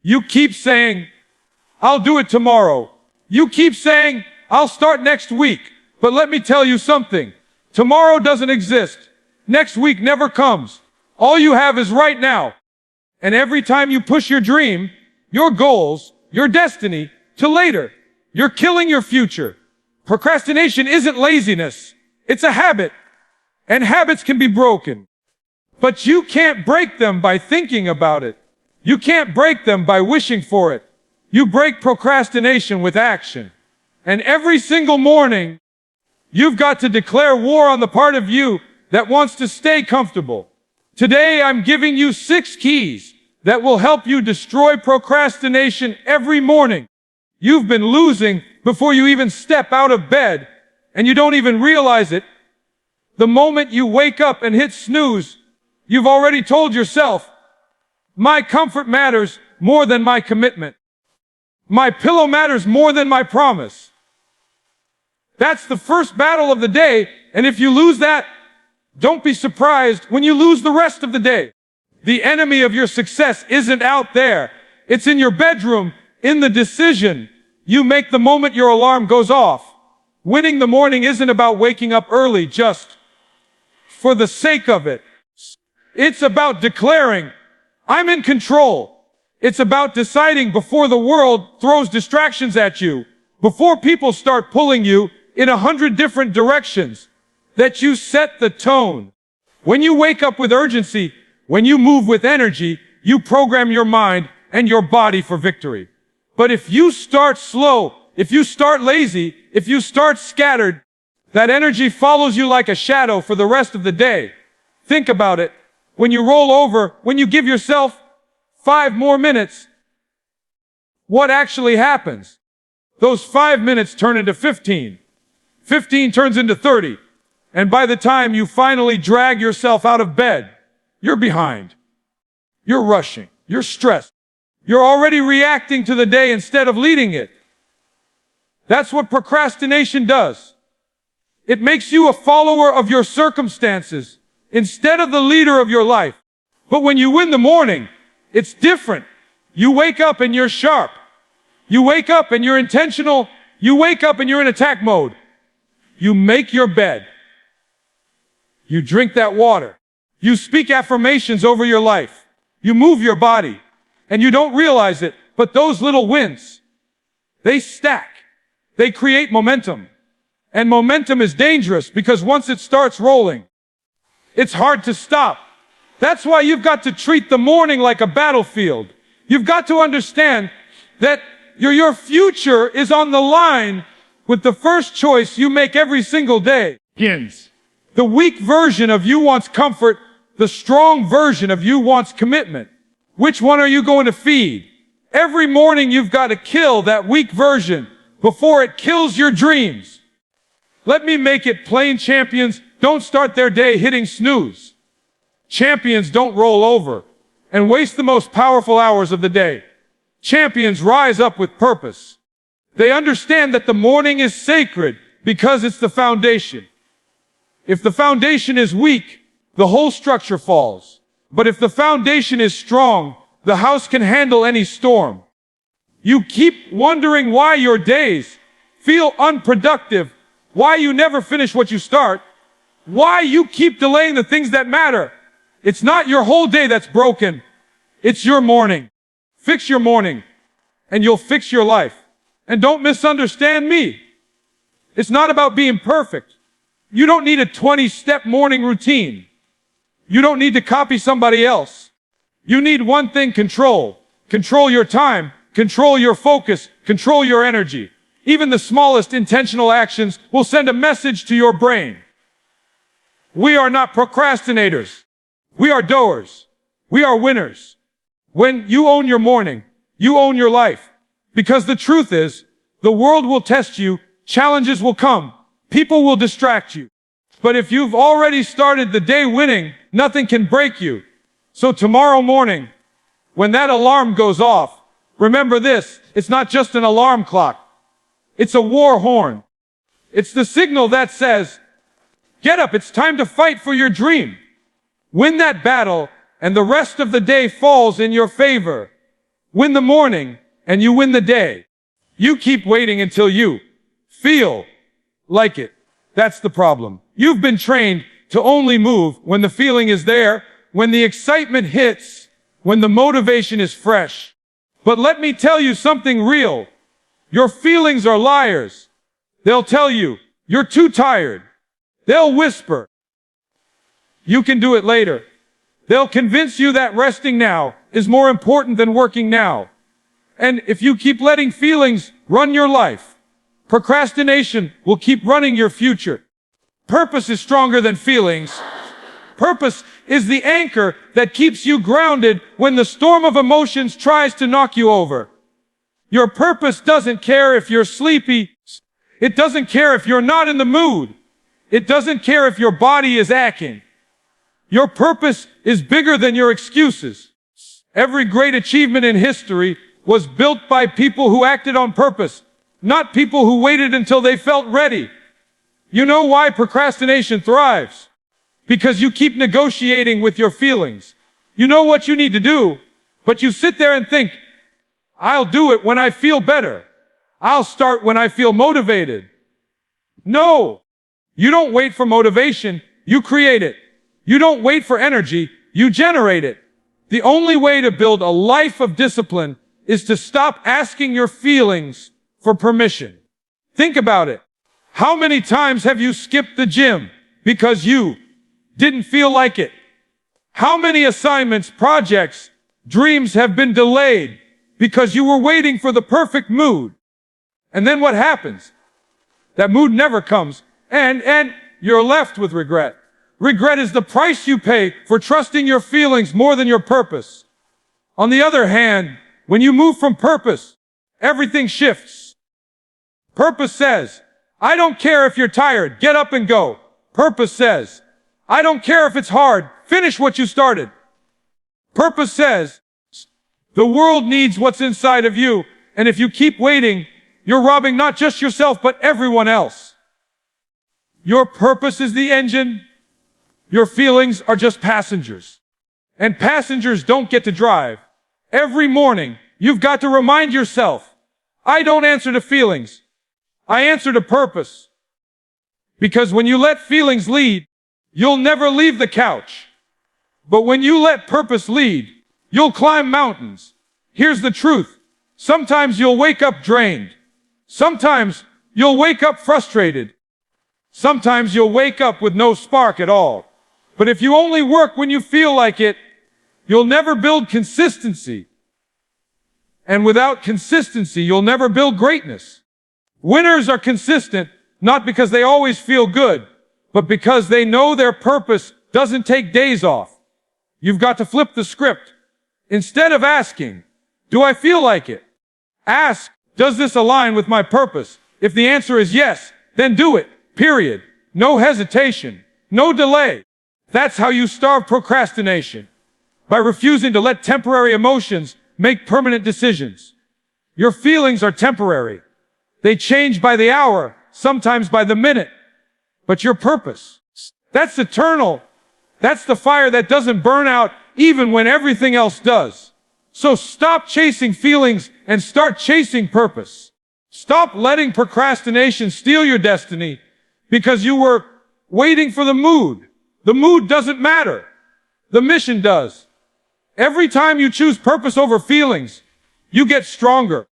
You keep saying, I'll do it tomorrow. You keep saying, I'll start next week. But let me tell you something. Tomorrow doesn't exist. Next week never comes. All you have is right now. And every time you push your dream, your goals, your destiny, to later, you're killing your future. Procrastination isn't laziness. It's a habit. And habits can be broken. But you can't break them by thinking about it. You can't break them by wishing for it. You break procrastination with action. And every single morning, you've got to declare war on the part of you that wants to stay comfortable. Today, I'm giving you 6 keys that will help you destroy procrastination every morning. You've been losing before you even step out of bed, and you don't even realize it. The moment you wake up and hit snooze, you've already told yourself, my comfort matters more than my commitment. My pillow matters more than my promise. That's the first battle of the day, and if you lose that, don't be surprised when you lose the rest of the day. The enemy of your success isn't out there. It's in your bedroom, in the decision you make the moment your alarm goes off. Winning the morning isn't about waking up early just for the sake of it. It's about declaring, I'm in control. It's about deciding before the world throws distractions at you, before people start pulling you in 100 different directions, that you set the tone. When you wake up with urgency, when you move with energy, you program your mind and your body for victory. But if you start slow, if you start lazy, if you start scattered, that energy follows you like a shadow for the rest of the day. Think about it. When you roll over, when you give yourself 5 more minutes, what actually happens? Those 5 minutes turn into 15. 15 turns into 30. And by the time you finally drag yourself out of bed, you're behind. You're rushing. You're stressed. You're already reacting to the day instead of leading it. That's what procrastination does. It makes you a follower of your circumstances instead of the leader of your life. But when you win the morning, it's different. You wake up and you're sharp. You wake up and you're intentional. You wake up and you're in attack mode. You make your bed. You drink that water. You speak affirmations over your life. You move your body. And you don't realize it, but those little wins, they stack. They create momentum. And momentum is dangerous because once it starts rolling, it's hard to stop. That's why you've got to treat the morning like a battlefield. You've got to understand that your future is on the line with the first choice you make every single day. The weak version of you wants comfort. The strong version of you wants commitment. Which one are you going to feed? Every morning you've got to kill that weak version before it kills your dreams. Let me make it plain. Champions don't start their day hitting snooze. Champions don't roll over and waste the most powerful hours of the day. Champions rise up with purpose. They understand that the morning is sacred because it's the foundation. If the foundation is weak, the whole structure falls. But if the foundation is strong, the house can handle any storm. You keep wondering why your days feel unproductive, why you never finish what you start, why you keep delaying the things that matter. It's not your whole day that's broken. It's your morning. Fix your morning, and you'll fix your life. And don't misunderstand me. It's not about being perfect. You don't need a 20-step morning routine. You don't need to copy somebody else. You need one thing: control. Control your time. Control your focus. Control your energy. Even the smallest intentional actions will send a message to your brain. We are not procrastinators. We are doers. We are winners. When you own your morning, you own your life. Because the truth is, the world will test you, challenges will come, people will distract you. But if you've already started the day winning, nothing can break you. So tomorrow morning, when that alarm goes off, remember this: it's not just an alarm clock. It's a war horn. It's the signal that says, get up, it's time to fight for your dream. Win that battle, and the rest of the day falls in your favor. win the morning, and you win the day. You keep waiting until you feel like it. That's the problem. You've been trained to only move when the feeling is there, when the excitement hits, when the motivation is fresh. But let me tell you something real. Your feelings are liars. They'll tell you, you're too tired. They'll whisper, you can do it later. They'll convince you that resting now is more important than working now. And if you keep letting feelings run your life, procrastination will keep running your future. Purpose is stronger than feelings. Purpose is the anchor that keeps you grounded when the storm of emotions tries to knock you over. Your purpose doesn't care if you're sleepy. It doesn't care if you're not in the mood. It doesn't care if your body is aching. Your purpose is bigger than your excuses. Every great achievement in history was built by people who acted on purpose, not people who waited until they felt ready. You know why procrastination thrives? Because you keep negotiating with your feelings. You know what you need to do, but you sit there and think, I'll do it when I feel better. I'll start when I feel motivated. No, you don't wait for motivation, you create it. You don't wait for energy, you generate it. The only way to build a life of discipline is to stop asking your feelings for permission. Think about it. How many times have you skipped the gym because you didn't feel like it? How many assignments, projects, dreams have been delayed because you were waiting for the perfect mood? And then what happens? That mood never comes, and you're left with regret. Regret is the price you pay for trusting your feelings more than your purpose. On the other hand, when you move from purpose, everything shifts. Purpose says, I don't care if you're tired, get up and go. Purpose says, I don't care if it's hard, finish what you started. Purpose says, the world needs what's inside of you, and if you keep waiting, you're robbing not just yourself, but everyone else. Your purpose is the engine. Your feelings are just passengers. And passengers don't get to drive. Every morning, you've got to remind yourself, I don't answer to feelings. I answer to purpose. Because when you let feelings lead, you'll never leave the couch. But when you let purpose lead, you'll climb mountains. Here's the truth. Sometimes you'll wake up drained. Sometimes you'll wake up frustrated. Sometimes you'll wake up with no spark at all. But if you only work when you feel like it, you'll never build consistency. And without consistency, you'll never build greatness. Winners are consistent, not because they always feel good, but because they know their purpose doesn't take days off. You've got to flip the script. Instead of asking, do I feel like it? Ask, does this align with my purpose? If the answer is yes, then do it. Period. No hesitation. No delay. That's how you starve procrastination. By refusing to let temporary emotions make permanent decisions. Your feelings are temporary. They change by the hour, sometimes by the minute. But your purpose, that's eternal. That's the fire that doesn't burn out even when everything else does. So stop chasing feelings and start chasing purpose. Stop letting procrastination steal your destiny because you were waiting for the mood. The mood doesn't matter. The mission does. Every time you choose purpose over feelings, you get stronger.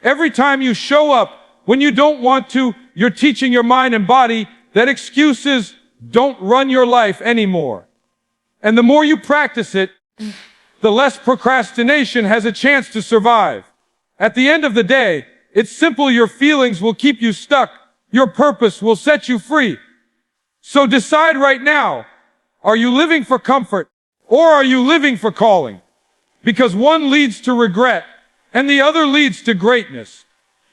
Every time you show up when you don't want to, you're teaching your mind and body that excuses don't run your life anymore. And the more you practice it, the less procrastination has a chance to survive. At the end of the day, it's simple. Your feelings will keep you stuck. Your purpose will set you free. So decide right now, are you living for comfort or are you living for calling? Because one leads to regret and the other leads to greatness.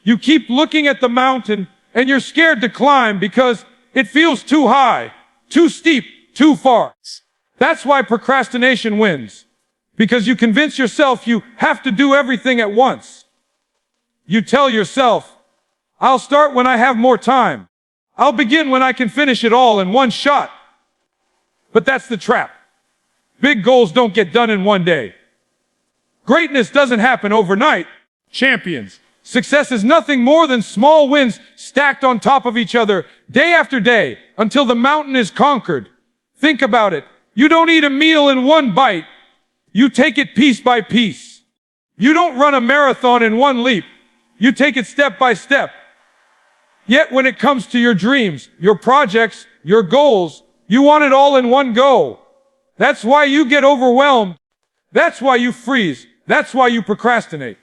You keep looking at the mountain and you're scared to climb because it feels too high, too steep, too far. That's why procrastination wins. Because you convince yourself you have to do everything at once. You tell yourself, I'll start when I have more time. I'll begin when I can finish it all in one shot. But that's the trap. Big goals don't get done in one day. Greatness doesn't happen overnight. Champions. Success is nothing more than small wins stacked on top of each other, day after day, until the mountain is conquered. Think about it. You don't eat a meal in one bite. You take it piece by piece. You don't run a marathon in one leap. You take it step by step. Yet when it comes to your dreams, your projects, your goals, you want it all in one go. That's why you get overwhelmed. That's why you freeze. That's why you procrastinate.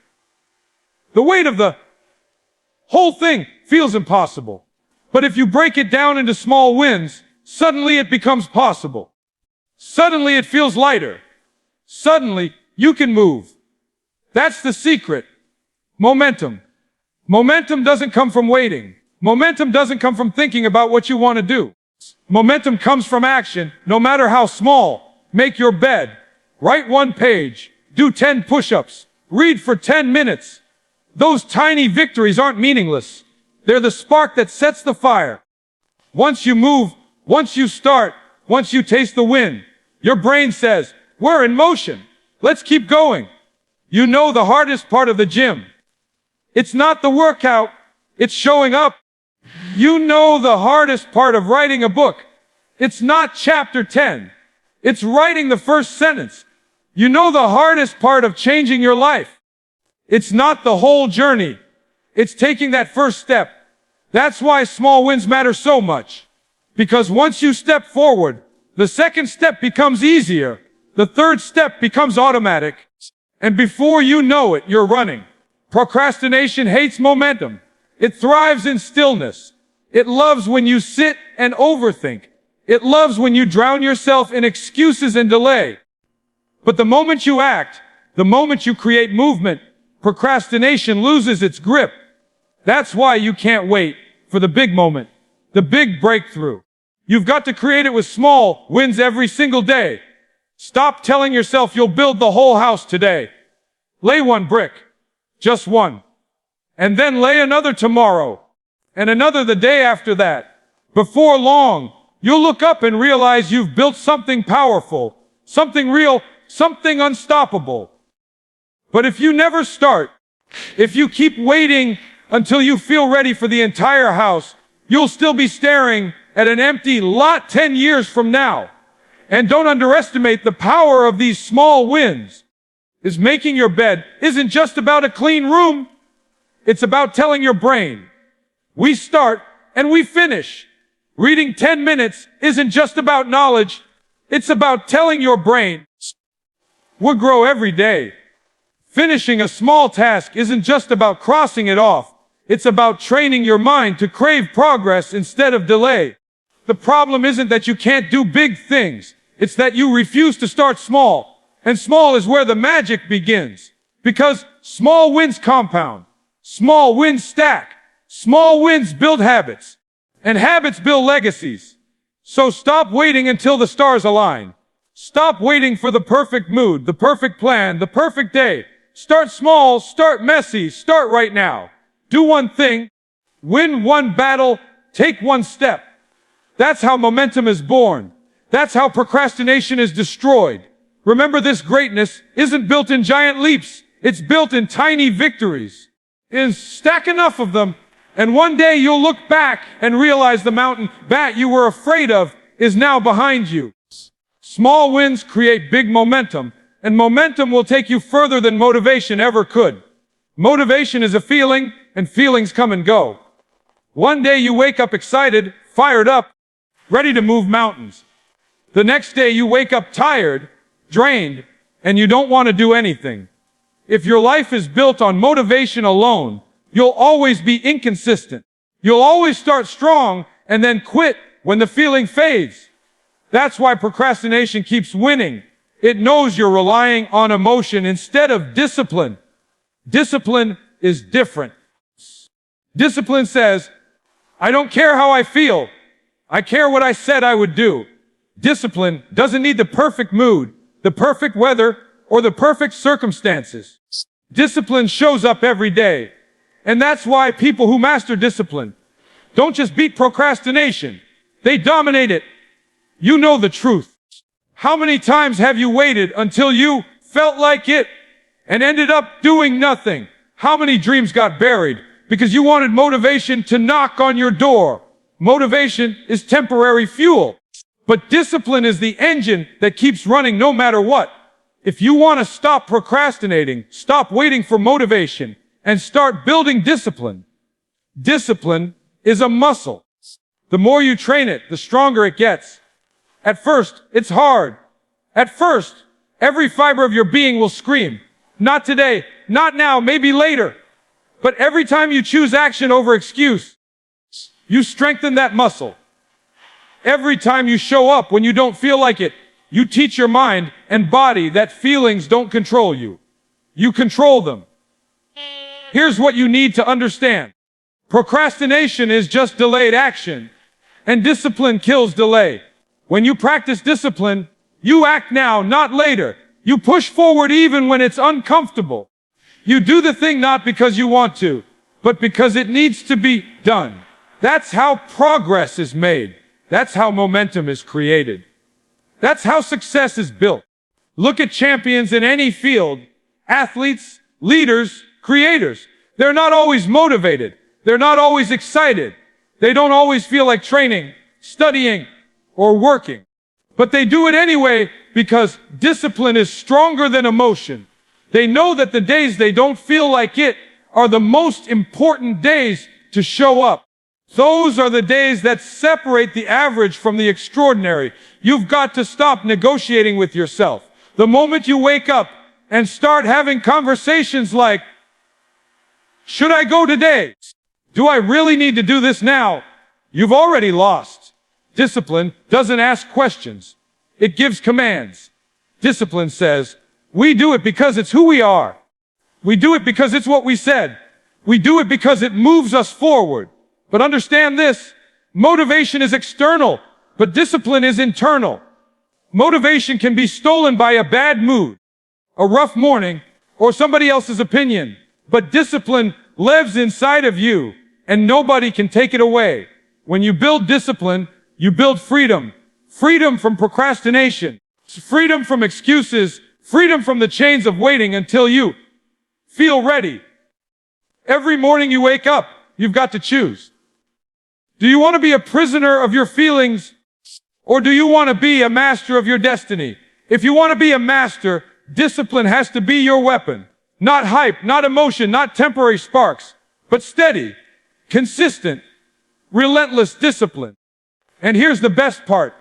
The weight of the whole thing feels impossible. But if you break it down into small wins, suddenly it becomes possible. Suddenly it feels lighter. Suddenly you can move. That's the secret. Momentum. Momentum doesn't come from waiting. Momentum doesn't come from thinking about what you want to do. Momentum comes from action, no matter how small. Make your bed. Write 1 page. Do 10 push-ups. Read for 10 minutes. Those tiny victories aren't meaningless. They're the spark that sets the fire. Once you move, once you start, once you taste the wind, your brain says, we're in motion. Let's keep going. You know the hardest part of the gym. It's not the workout. It's showing up. You know the hardest part of writing a book. It's not chapter 10. It's writing the first sentence. You know the hardest part of changing your life. It's not the whole journey. It's taking that first step. That's why small wins matter so much. Because once you step forward, the second step becomes easier. The third step becomes automatic. And before you know it, you're running. Procrastination hates momentum. It thrives in stillness. It loves when you sit and overthink. It loves when you drown yourself in excuses and delay. But the moment you act, the moment you create movement, procrastination loses its grip. That's why you can't wait for the big moment, the big breakthrough. You've got to create it with small wins every single day. Stop telling yourself you'll build the whole house today. Lay 1 brick, just 1. And then lay another tomorrow, and another the day after that. Before long, you'll look up and realize you've built something powerful, something real, something unstoppable. But if you never start, if you keep waiting until you feel ready for the entire house, you'll still be staring at an empty lot 10 years from now. And don't underestimate the power of these small wins. Making your bed isn't just about a clean room. It's about telling your brain, we start and we finish. Reading 10 minutes isn't just about knowledge. It's about telling your brain, we'll grow every day. Finishing a small task isn't just about crossing it off. It's about training your mind to crave progress instead of delay. The problem isn't that you can't do big things. It's that you refuse to start small. And small is where the magic begins. Because small wins compound. Small wins stack. Small wins build habits. And habits build legacies. So stop waiting until the stars align. Stop waiting for the perfect mood, the perfect plan, the perfect day. Start small, start messy, start right now. Do 1 thing. Win 1 battle. Take 1 step. That's how momentum is born. That's how procrastination is destroyed. Remember, this greatness isn't built in giant leaps. It's built in tiny victories. Stack enough of them, and one day you'll look back and realize the mountain that you were afraid of is now behind you. Small wins create big momentum, and momentum will take you further than motivation ever could. Motivation is a feeling, and feelings come and go. One day you wake up excited, fired up, ready to move mountains. The next day you wake up tired, drained, and you don't want to do anything. If your life is built on motivation alone, you'll always be inconsistent. You'll always start strong and then quit when the feeling fades. That's why procrastination keeps winning. It knows you're relying on emotion instead of discipline. Discipline is different. Discipline says, I don't care how I feel. I care what I said I would do. Discipline doesn't need the perfect mood, the perfect weather, or the perfect circumstances. Discipline shows up every day. And that's why people who master discipline don't just beat procrastination. They dominate it. You know the truth. How many times have you waited until you felt like it? and ended up doing nothing? How many dreams got buried because you wanted motivation to knock on your door? Motivation is temporary fuel, but discipline is the engine that keeps running no matter what. If you want to stop procrastinating, stop waiting for motivation, and start building discipline. Discipline is a muscle. The more you train it, the stronger it gets. At first, it's hard. At first, every fiber of your being will scream, not today, not now, maybe later. But every time you choose action over excuse, you strengthen that muscle. Every time you show up when you don't feel like it, you teach your mind and body that feelings don't control you. You control them. Here's what you need to understand. Procrastination is just delayed action, and discipline kills delay. When you practice discipline, you act now, not later. You push forward even when it's uncomfortable. You do the thing not because you want to, but because it needs to be done. That's how progress is made. That's how momentum is created. That's how success is built. Look at champions in any field, athletes, leaders, creators. They're not always motivated. They're not always excited. They don't always feel like training, studying, or working. But they do it anyway because discipline is stronger than emotion. They know that the days they don't feel like it are the most important days to show up. Those are the days that separate the average from the extraordinary. You've got to stop negotiating with yourself. The moment you wake up and start having conversations like, should I go today? Do I really need to do this now? You've already lost. Discipline doesn't ask questions. It gives commands. Discipline says, we do it because it's who we are. We do it because it's what we said. We do it because it moves us forward. But understand this, motivation is external, but discipline is internal. Motivation can be stolen by a bad mood, a rough morning, or somebody else's opinion. But discipline lives inside of you, and nobody can take it away. When you build discipline, you build freedom. Freedom from procrastination. Freedom from excuses. Freedom from the chains of waiting until you feel ready. Every morning you wake up, you've got to choose. Do you want to be a prisoner of your feelings, or do you want to be a master of your destiny? If you want to be a master, discipline has to be your weapon. Not hype, not emotion, not temporary sparks, but steady, consistent, relentless discipline. And here's the best part.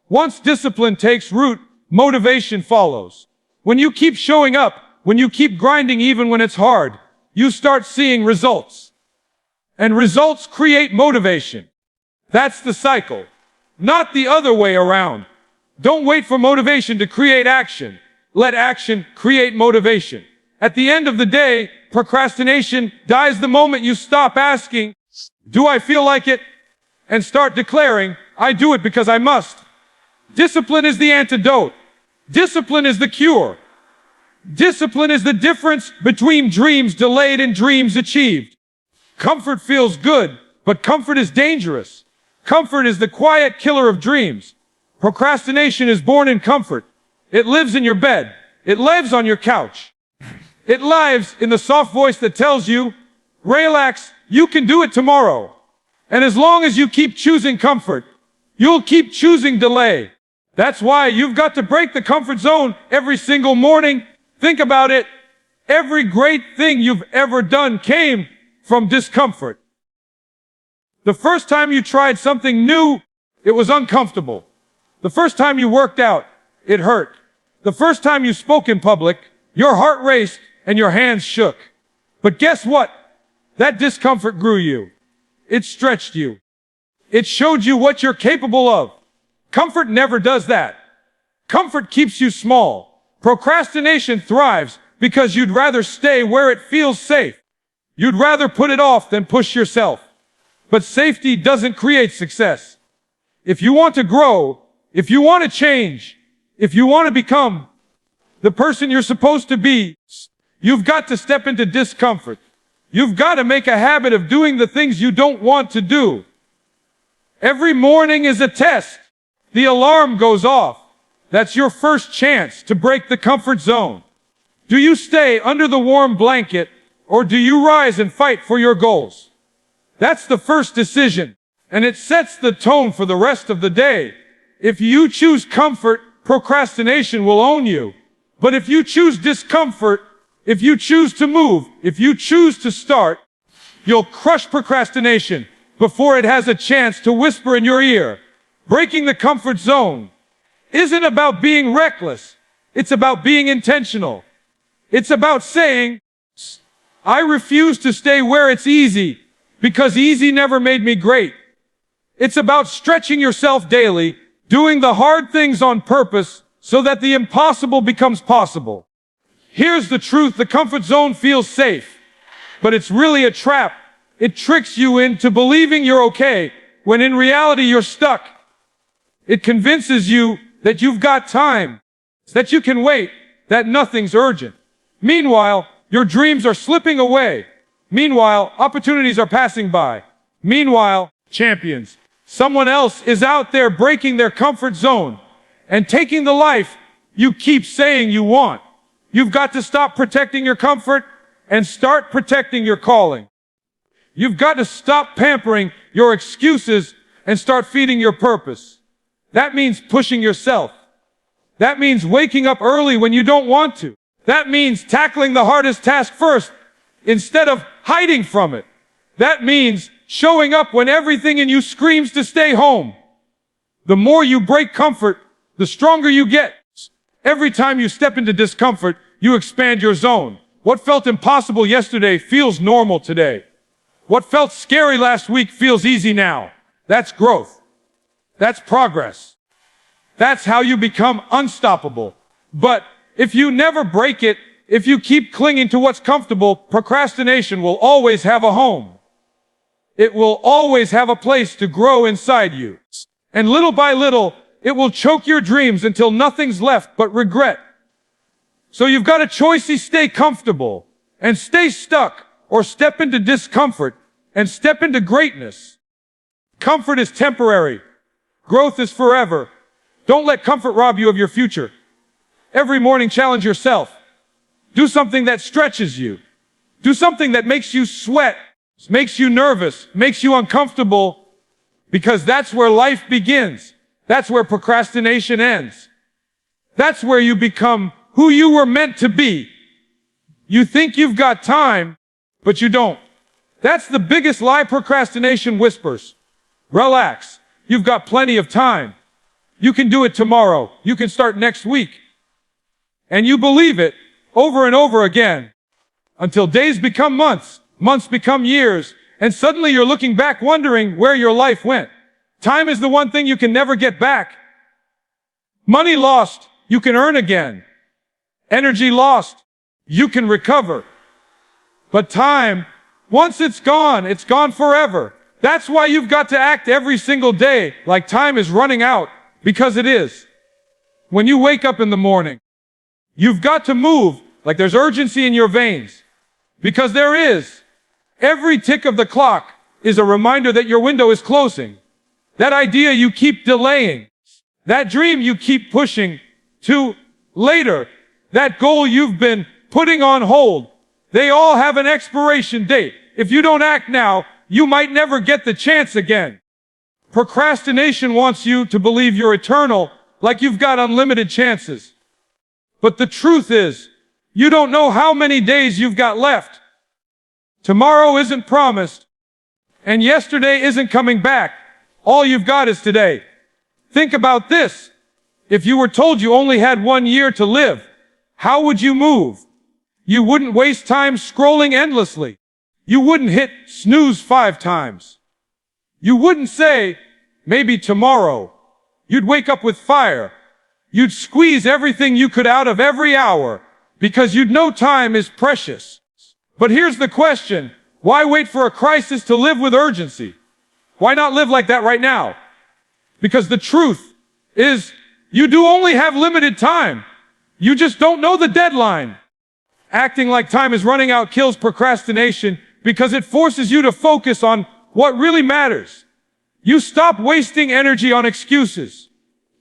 Once discipline takes root, motivation follows. When you keep showing up, when you keep grinding even when it's hard, you start seeing results. And results create motivation. That's the cycle, not the other way around. Don't wait for motivation to create action. Let action create motivation. At the end of the day, procrastination dies the moment you stop asking, do I feel like it? And start declaring, I do it because I must. Discipline is the antidote. Discipline is the cure. Discipline is the difference between dreams delayed and dreams achieved. Comfort feels good, but comfort is dangerous. Comfort is the quiet killer of dreams. Procrastination is born in comfort. It lives in your bed. It lives on your couch. It lives in the soft voice that tells you, relax, you can do it tomorrow. And as long as you keep choosing comfort, you'll keep choosing delay. That's why you've got to break the comfort zone every single morning. Think about it. Every great thing you've ever done came from discomfort. The first time you tried something new, it was uncomfortable. The first time you worked out, it hurt. The first time you spoke in public, your heart raced and your hands shook. But guess what? That discomfort grew you. It stretched you. It showed you what you're capable of. Comfort never does that. Comfort keeps you small. Procrastination thrives because you'd rather stay where it feels safe. You'd rather put it off than push yourself. But safety doesn't create success. If you want to grow, if you want to change, if you want to become the person you're supposed to be, you've got to step into discomfort. You've got to make a habit of doing the things you don't want to do. Every morning is a test. The alarm goes off. That's your first chance to break the comfort zone. Do you stay under the warm blanket, or do you rise and fight for your goals? That's the first decision, and it sets the tone for the rest of the day. If you choose comfort, procrastination will own you. But if you choose discomfort, if you choose to move, if you choose to start, you'll crush procrastination before it has a chance to whisper in your ear. Breaking the comfort zone isn't about being reckless. It's about being intentional. It's about saying, I refuse to stay where it's easy, because easy never made me great. It's about stretching yourself daily, doing the hard things on purpose, so that the impossible becomes possible. Here's the truth: the comfort zone feels safe, but it's really a trap. It tricks you into believing you're okay, when in reality you're stuck. It convinces you that you've got time, that you can wait, that nothing's urgent. Meanwhile, your dreams are slipping away. Meanwhile, opportunities are passing by. Meanwhile, champions, someone else is out there breaking their comfort zone and taking the life you keep saying you want. You've got to stop protecting your comfort and start protecting your calling. You've got to stop pampering your excuses and start feeding your purpose. That means pushing yourself. That means waking up early when you don't want to. That means tackling the hardest task first instead of hiding from it. That means showing up when everything in you screams to stay home. The more you break comfort, the stronger you get. Every time you step into discomfort, you expand your zone. What felt impossible yesterday feels normal today. What felt scary last week feels easy now. That's growth. That's progress. That's how you become unstoppable. But if you never break it, if you keep clinging to what's comfortable, procrastination will always have a home. It will always have a place to grow inside you. And little by little, it will choke your dreams until nothing's left but regret. So you've got a choice: to stay comfortable and stay stuck, or step into discomfort and step into greatness. Comfort is temporary. Growth is forever. Don't let comfort rob you of your future. Every morning, challenge yourself. Do something that stretches you. Do something that makes you sweat, makes you nervous, makes you uncomfortable, because that's where life begins. That's where procrastination ends. That's where you become who you were meant to be. You think you've got time, but you don't. That's the biggest lie procrastination whispers. Relax. You've got plenty of time. You can do it tomorrow. You can start next week. And you believe it over and over again until days become months, months become years, and suddenly you're looking back wondering where your life went. Time is the one thing you can never get back. Money lost, you can earn again. Energy lost, you can recover. But time, once it's gone forever. That's why you've got to act every single day like time is running out, because it is. When you wake up in the morning, you've got to move like there's urgency in your veins, because there is. Every tick of the clock is a reminder that your window is closing. That idea you keep delaying, that dream you keep pushing to later, that goal you've been putting on hold, they all have an expiration date. If you don't act now, you might never get the chance again. Procrastination wants you to believe you're eternal, like you've got unlimited chances. But the truth is, you don't know how many days you've got left. Tomorrow isn't promised, and yesterday isn't coming back. All you've got is today. Think about this. If you were told you only had 1 year to live, how would you move? You wouldn't waste time scrolling endlessly. You wouldn't hit snooze 5 times. You wouldn't say, maybe tomorrow. You'd wake up with fire. You'd squeeze everything you could out of every hour, because you'd know time is precious. But here's the question: why wait for a crisis to live with urgency? Why not live like that right now? Because the truth is, you do only have limited time. You just don't know the deadline. Acting like time is running out kills procrastination, because it forces you to focus on what really matters. You stop wasting energy on excuses.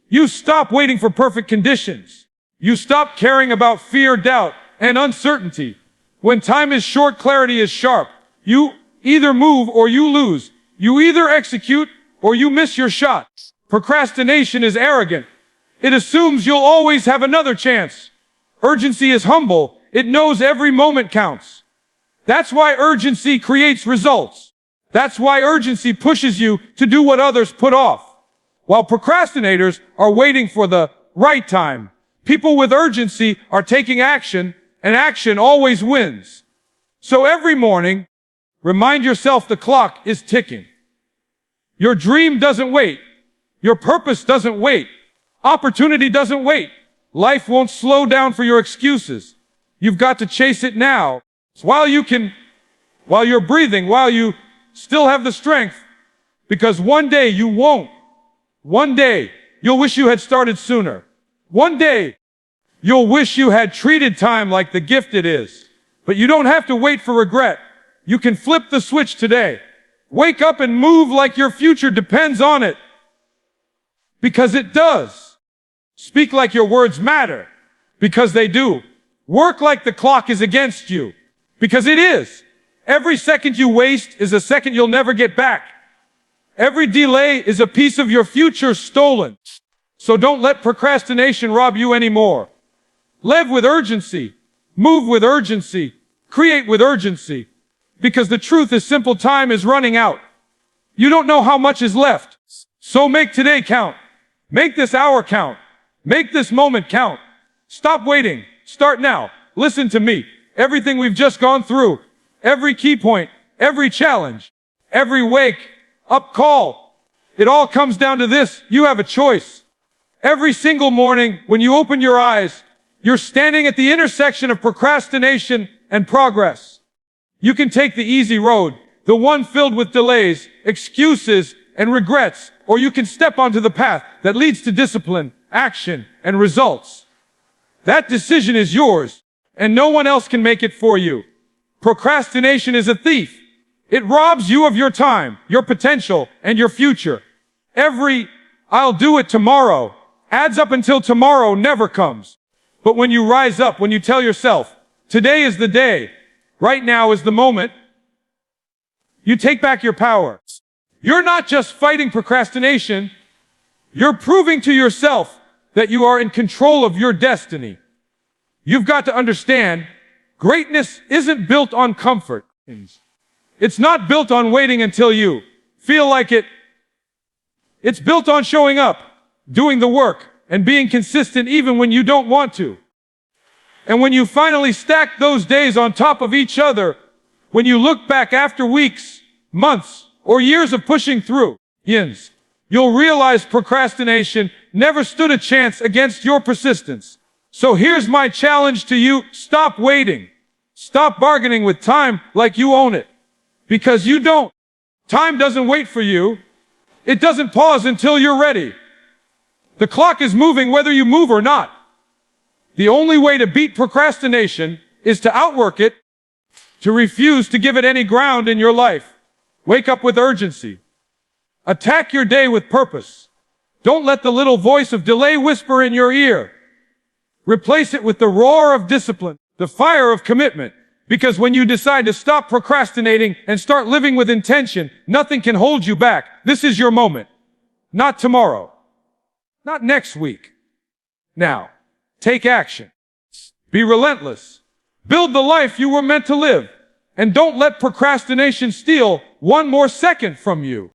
You stop waiting for perfect conditions. You stop caring about fear, doubt, and uncertainty. When time is short, clarity is sharp. You either move or you lose. You either execute or you miss your shot. Procrastination is arrogant. It assumes you'll always have another chance. Urgency is humble. It knows every moment counts. That's why urgency creates results. That's why urgency pushes you to do what others put off. While procrastinators are waiting for the right time, people with urgency are taking action, and action always wins. So every morning, remind yourself the clock is ticking. Your dream doesn't wait. Your purpose doesn't wait. Opportunity doesn't wait. Life won't slow down for your excuses. You've got to chase it now. While you're breathing, while you still have the strength, because one day you won't. One day, you'll wish you had started sooner. One day, you'll wish you had treated time like the gift it is. But you don't have to wait for regret. You can flip the switch today. Wake up and move like your future depends on it. Because it does. Speak like your words matter. Because they do. Work like the clock is against you. Because it is. Every second you waste is a second you'll never get back. Every delay is a piece of your future stolen. So don't let procrastination rob you anymore. Live with urgency. Move with urgency. Create with urgency. Because the truth is simple, time is running out. You don't know how much is left. So make today count. Make this hour count. Make this moment count. Stop waiting. Start now. Listen to me. Everything we've just gone through, every key point, every challenge, every wake up call, it all comes down to this: you have a choice. Every single morning when you open your eyes, you're standing at the intersection of procrastination and progress. You can take the easy road, the one filled with delays, excuses, and regrets, or you can step onto the path that leads to discipline, action, and results. That decision is yours, and no one else can make it for you. Procrastination is a thief. It robs you of your time, your potential, and your future. Every "I'll do it tomorrow" adds up until tomorrow never comes. But when you rise up, when you tell yourself, today is the day, right now is the moment, you take back your power. You're not just fighting procrastination, you're proving to yourself that you are in control of your destiny. You've got to understand, greatness isn't built on comfort. It's not built on waiting until you feel like it. It's built on showing up, doing the work, and being consistent even when you don't want to. And when you finally stack those days on top of each other, when you look back after weeks, months, or years of pushing through, you'll realize procrastination never stood a chance against your persistence. So here's my challenge to you: stop waiting. Stop bargaining with time like you own it. Because you don't. Time doesn't wait for you. It doesn't pause until you're ready. The clock is moving whether you move or not. The only way to beat procrastination is to outwork it, to refuse to give it any ground in your life. Wake up with urgency. Attack your day with purpose. Don't let the little voice of delay whisper in your ear. Replace it with the roar of discipline, the fire of commitment. Because when you decide to stop procrastinating and start living with intention, nothing can hold you back. This is your moment. Not tomorrow. Not next week. Now, take action. Be relentless. Build the life you were meant to live. And don't let procrastination steal one more second from you.